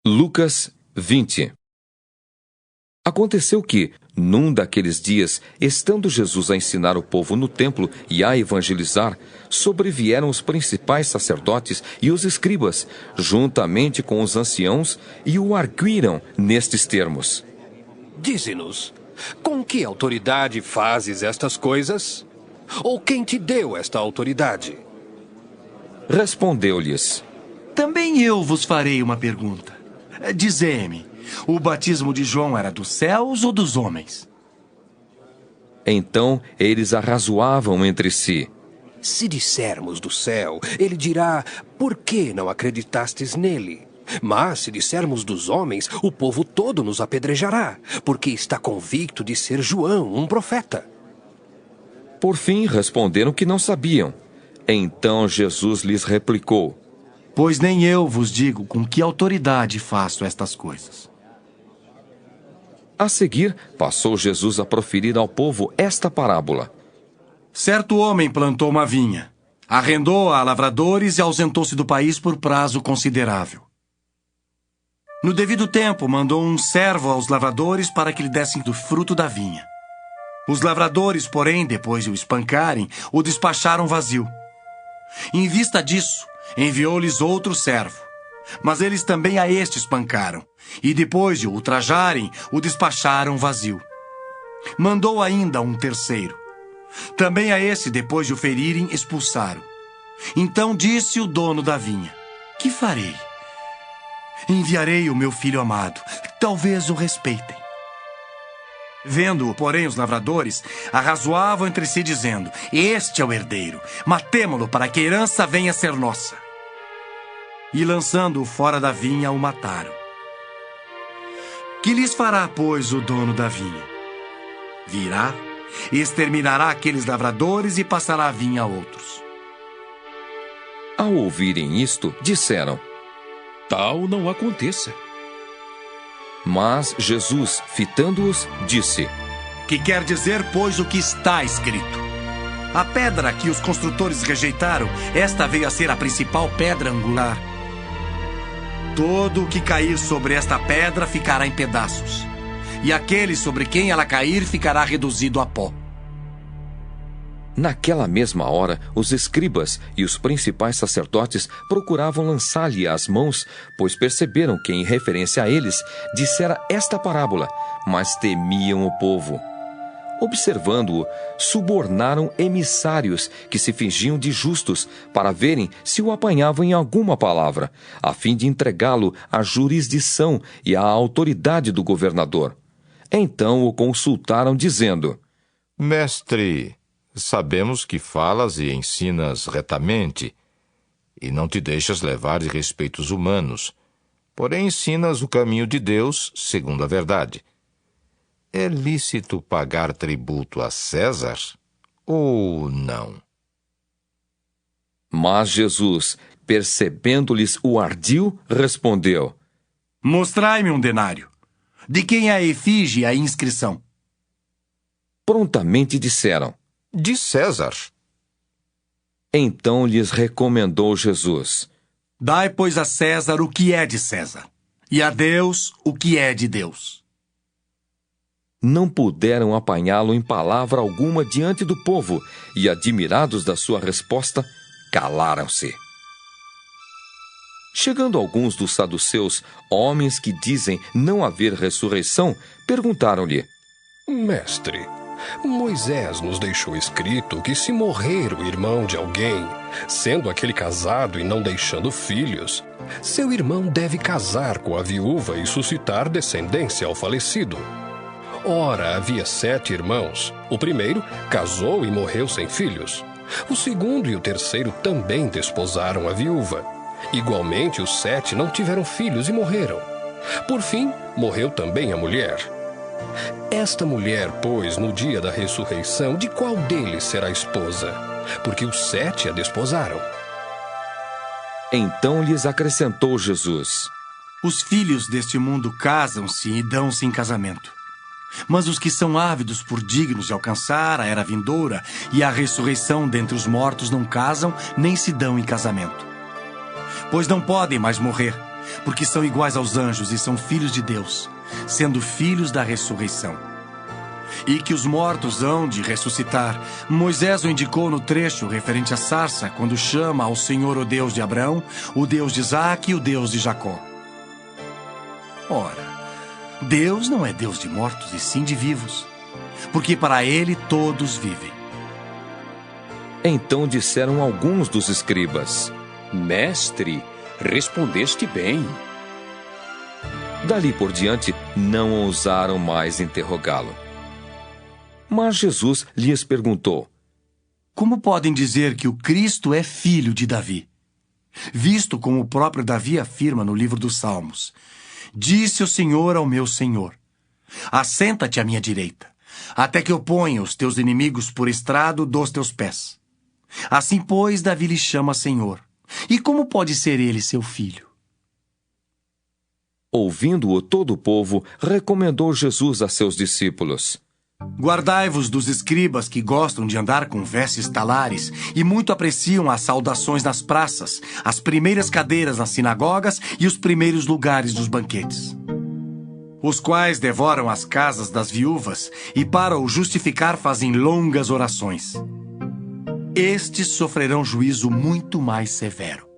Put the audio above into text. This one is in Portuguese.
Lucas 20. Aconteceu que, num daqueles dias, estando Jesus a ensinar o povo no templo e a evangelizar, sobrevieram os principais sacerdotes e os escribas, juntamente com os anciãos, e o arguíram nestes termos: Dize-nos, com que autoridade fazes estas coisas? Ou quem te deu esta autoridade? Respondeu-lhes: Também eu vos farei uma pergunta. Dizei-me, o batismo de João era dos céus ou dos homens? Então eles arrazoavam entre si. Se dissermos do céu, ele dirá, por que não acreditastes nele? Mas se dissermos dos homens, o povo todo nos apedrejará, porque está convicto de ser João, um profeta. Por fim responderam que não sabiam. Então Jesus lhes replicou: Pois nem eu vos digo com que autoridade faço estas coisas. A seguir, passou Jesus a proferir ao povo esta parábola. Certo homem plantou uma vinha, arrendou-a a lavradores e ausentou-se do país por prazo considerável. No devido tempo, mandou um servo aos lavradores para que lhe dessem do fruto da vinha. Os lavradores, porém, depois de o espancarem, o despacharam vazio. Em vista disso, enviou-lhes outro servo. Mas eles também a este espancaram, e depois de o ultrajarem, o despacharam vazio. Mandou ainda um terceiro. Também a esse, depois de o ferirem, expulsaram. Então disse o dono da vinha: Que farei? Enviarei o meu filho amado, talvez o respeitem. Vendo-o, porém, os lavradores arrazoavam entre si, dizendo: Este é o herdeiro, matemo-lo para que a herança venha a ser nossa. E lançando-o fora da vinha, o mataram. Que lhes fará, pois, o dono da vinha? Virá, exterminará aqueles lavradores e passará a vinha a outros. Ao ouvirem isto, disseram: Tal não aconteça. Mas Jesus, fitando-os, disse: Que quer dizer, pois, o que está escrito? A pedra que os construtores rejeitaram, esta veio a ser a principal pedra angular. Todo o que cair sobre esta pedra ficará em pedaços, e aquele sobre quem ela cair ficará reduzido a pó. Naquela mesma hora, os escribas e os principais sacerdotes procuravam lançar-lhe as mãos, pois perceberam que, em referência a eles, dissera esta parábola, mas temiam o povo. Observando-o, subornaram emissários que se fingiam de justos para verem se o apanhavam em alguma palavra, a fim de entregá-lo à jurisdição e à autoridade do governador. Então o consultaram, dizendo: Mestre, sabemos que falas e ensinas retamente, e não te deixas levar de respeitos humanos, porém ensinas o caminho de Deus segundo a verdade. É lícito pagar tributo a César ou não? Mas Jesus, percebendo-lhes o ardil, respondeu: Mostrai-me um denário. De quem é a efígie e a inscrição? Prontamente disseram: De César. Então lhes recomendou Jesus: Dai, pois, a César o que é de César, e a Deus o que é de Deus. Não puderam apanhá-lo em palavra alguma diante do povo, e, admirados da sua resposta, calaram-se. Chegando alguns dos saduceus, homens que dizem não haver ressurreição, perguntaram-lhe: Mestre, Moisés nos deixou escrito que se morrer o irmão de alguém, sendo aquele casado e não deixando filhos, seu irmão deve casar com a viúva e suscitar descendência ao falecido. Ora, havia 7 irmãos. O primeiro casou e morreu sem filhos. O segundo e o terceiro também desposaram a viúva. Igualmente, os 7 não tiveram filhos e morreram. Por fim, morreu também a mulher. Esta mulher, pois, no dia da ressurreição, de qual deles será esposa? Porque os 7 a desposaram. Então lhes acrescentou Jesus: Os filhos deste mundo casam-se e dão-se em casamento. Mas os que são ávidos por dignos de alcançar a era vindoura e a ressurreição dentre os mortos não casam nem se dão em casamento. Pois não podem mais morrer, porque são iguais aos anjos e são filhos de Deus, sendo filhos da ressurreição. E que os mortos hão de ressuscitar. Moisés o indicou no trecho referente à sarça, quando chama ao Senhor o Deus de Abraão, o Deus de Isaque e o Deus de Jacó. Ora, Deus não é Deus de mortos, e sim de vivos, porque para ele todos vivem. Então disseram alguns dos escribas: Mestre, respondeste bem. Dali por diante, não ousaram mais interrogá-lo. Mas Jesus lhes perguntou: Como podem dizer que o Cristo é filho de Davi? Visto como o próprio Davi afirma no livro dos Salmos: Disse o Senhor ao meu Senhor: Assenta-te à minha direita, até que eu ponha os teus inimigos por estrado dos teus pés. Assim, pois, Davi lhe chama Senhor. E como pode ser ele seu filho? Ouvindo-o todo o povo, recomendou Jesus a seus discípulos: Guardai-vos dos escribas que gostam de andar com vestes talares e muito apreciam as saudações nas praças, as primeiras cadeiras nas sinagogas e os primeiros lugares dos banquetes, os quais devoram as casas das viúvas e para o justificar fazem longas orações. Estes sofrerão juízo muito mais severo.